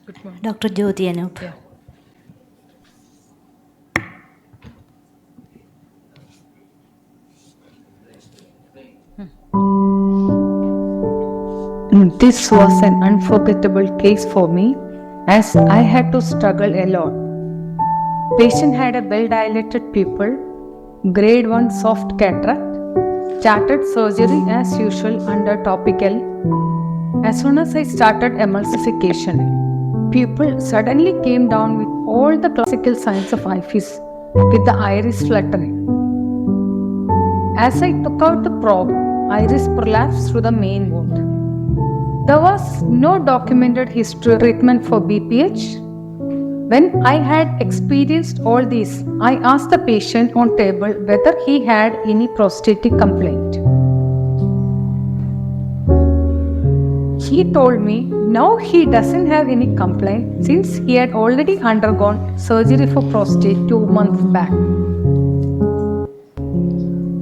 Good morning. Dr. Jyothi Anup. Yeah. This was an unforgettable case for me as I had to struggle alone. Patient had a well-dilated pupil, grade 1 soft cataract, started surgery as usual under topical. As soon as I started emulsification, pupil suddenly came down with all the classical signs of IFIS with the iris fluttering. As I took out the probe, iris prolapsed through the main wound. There was no documented history of treatment for BPH. When I had experienced all this, I asked the patient on table whether he had any prostatic complaint. He told me now he doesn't have any complaint since he had already undergone surgery for prostate 2 months back.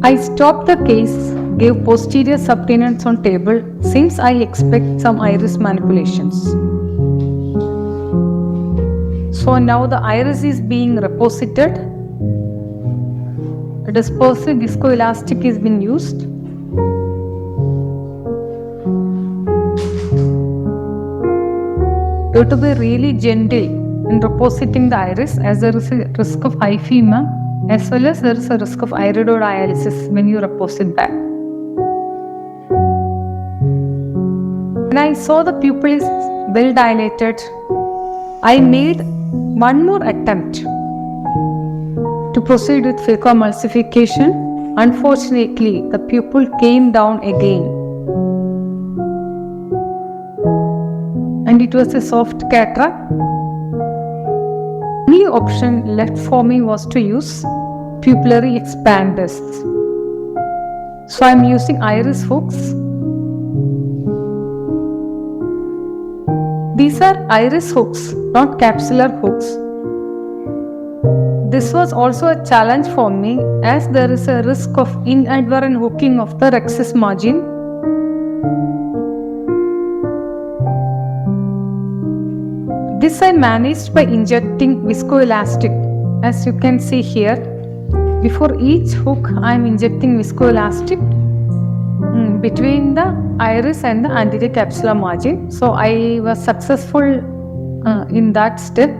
I stopped the case, gave posterior subtenance on table since I expect some iris manipulations. So now the iris is being reposited. A dispersive viscoelastic is being used. You have to be really gentle in repositing the iris as there is a risk of hyphema as well as there is a risk of iridodialysis when you reposit back. When I saw the pupil is well dilated, I made one more attempt to proceed with phacoemulsification. Unfortunately, the pupil came down again. And it was a soft cataract. The only option left for me was to use pupillary expanders. So I am using iris hooks. These are iris hooks, not capsular hooks. This was also a challenge for me as there is a risk of inadvertent hooking of the rhexis margin. This I managed by injecting viscoelastic. As you can see here, before each hook I am injecting viscoelastic between the iris and the anterior capsular margin. So I was successful in that step.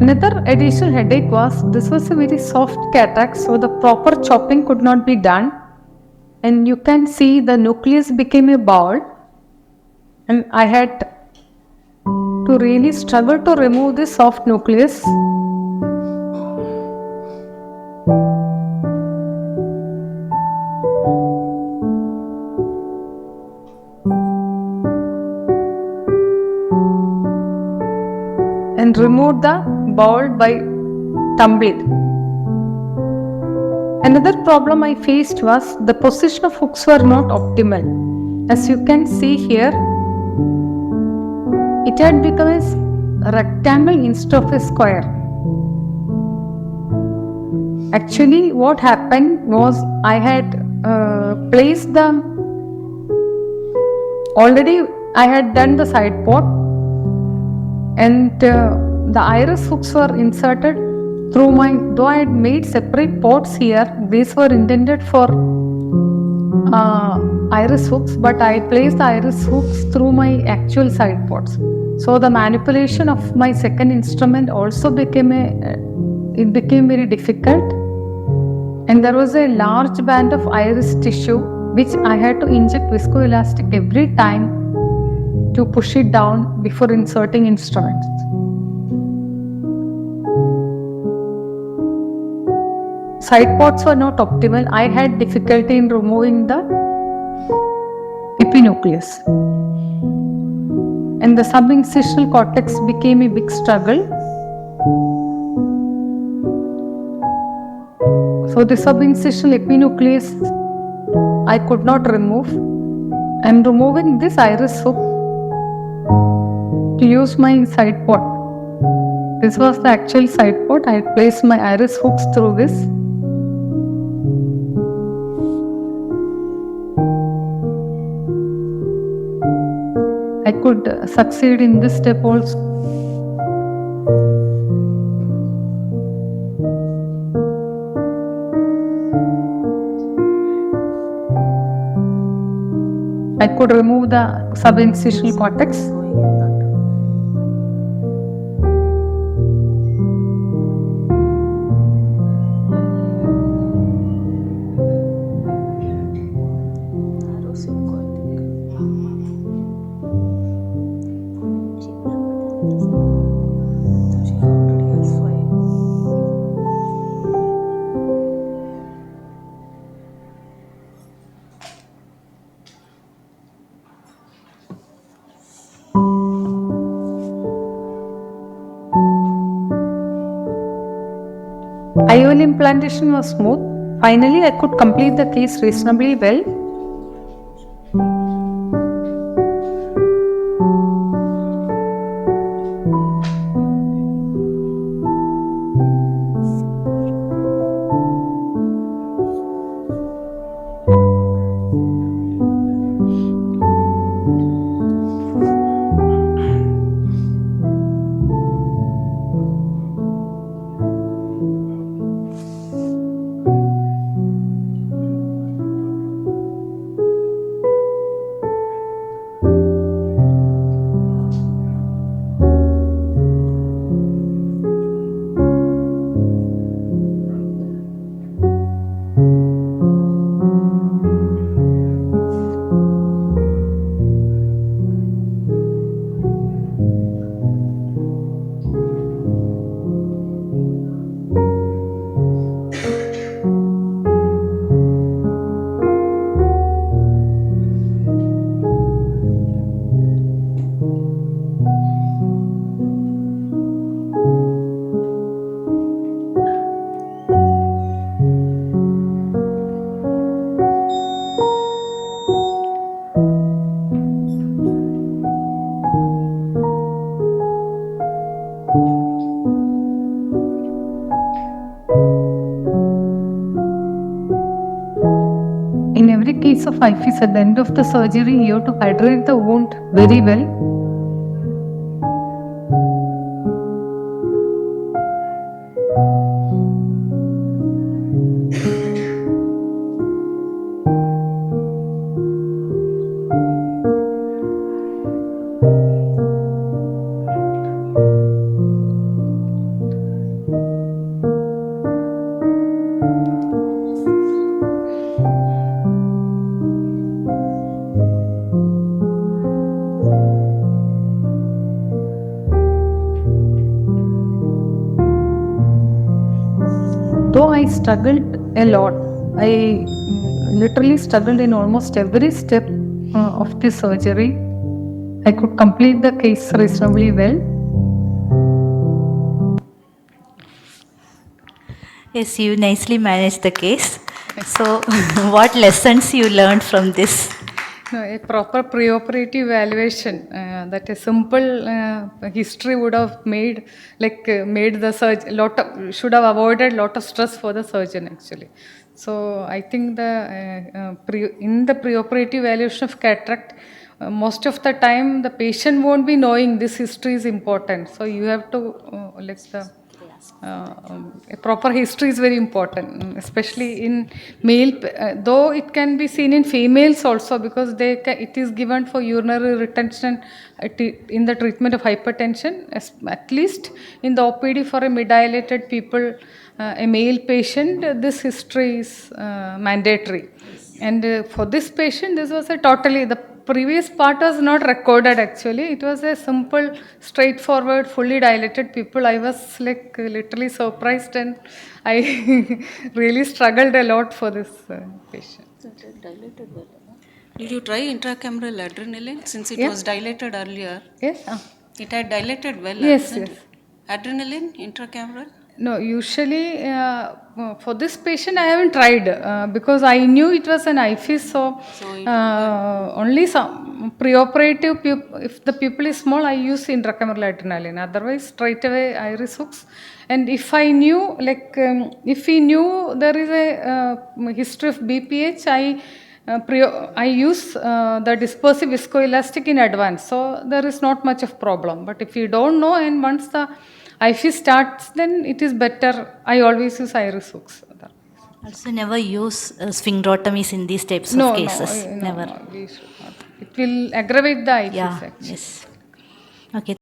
Another additional headache was this was a very soft cataract, so the proper chopping could not be done. And you can see the nucleus became a ball. And I had to really struggle to remove this soft nucleus. And remove the ball by tumbling. Another problem I faced was the position of hooks were not optimal. As you can see here, it had become a rectangle instead of a square. Actually, what happened was I had placed already I had done the side port and the iris hooks were inserted through though I had made separate ports here, these were intended for iris hooks, but I placed the iris hooks through my actual side ports. So the manipulation of my second instrument also became very difficult, and there was a large band of iris tissue which I had to inject viscoelastic every time to push it down before inserting instruments. Side ports were not optimal. I had difficulty in removing the epinucleus. And the subincisional cortex became a big struggle. So the subincisional epinucleus I could not remove. I am removing this iris hook to use my side port. This was the actual side port. I placed my iris hooks through this. I could succeed in this step also. I could remove the subincisional cortex. IOL implantation was smooth. Finally, I could complete the case reasonably well. In every case of IFIS, at the end of the surgery, you have to hydrate the wound very well. Though I struggled a lot, I literally struggled in almost every step of the surgery. I could complete the case reasonably well. Yes, you nicely managed the case. So, what lessons you learned from this? No, a proper preoperative evaluation, that a simple history would have made the surgeon should have avoided lot of stress for the surgeon actually. So I think in the preoperative evaluation of cataract, most of the time the patient won't be knowing this history is important. So you have to a proper history is very important, especially in male, though it can be seen in females also, because it is given for urinary retention in the treatment of hypertension, at least in the OPD for a mid-dilated people, a male patient, this history is mandatory. And for this patient, this was the previous part was not recorded actually. It was a simple, straightforward, fully dilated people. I was literally surprised, and I really struggled a lot for this patient. Did you try intracameral adrenaline since it was dilated earlier? Yes. It had dilated well. Yes. Adrenaline intracameral? No, usually for this patient I haven't tried because I knew it was an IFIS, so only some preoperative, if the pupil is small, I use intracameral adrenaline. Otherwise, straight away iris hooks. And if I knew, if we knew there is a history of BPH, I use the dispersive viscoelastic in advance, so there is not much of problem. But if you don't know and once the IFE starts, then it is better. I always use iris hooks. Also never use sphincterotomies in these types No, of cases. no, Never. no, we should not. It will aggravate the IFE Yeah, actually. yes. Okay.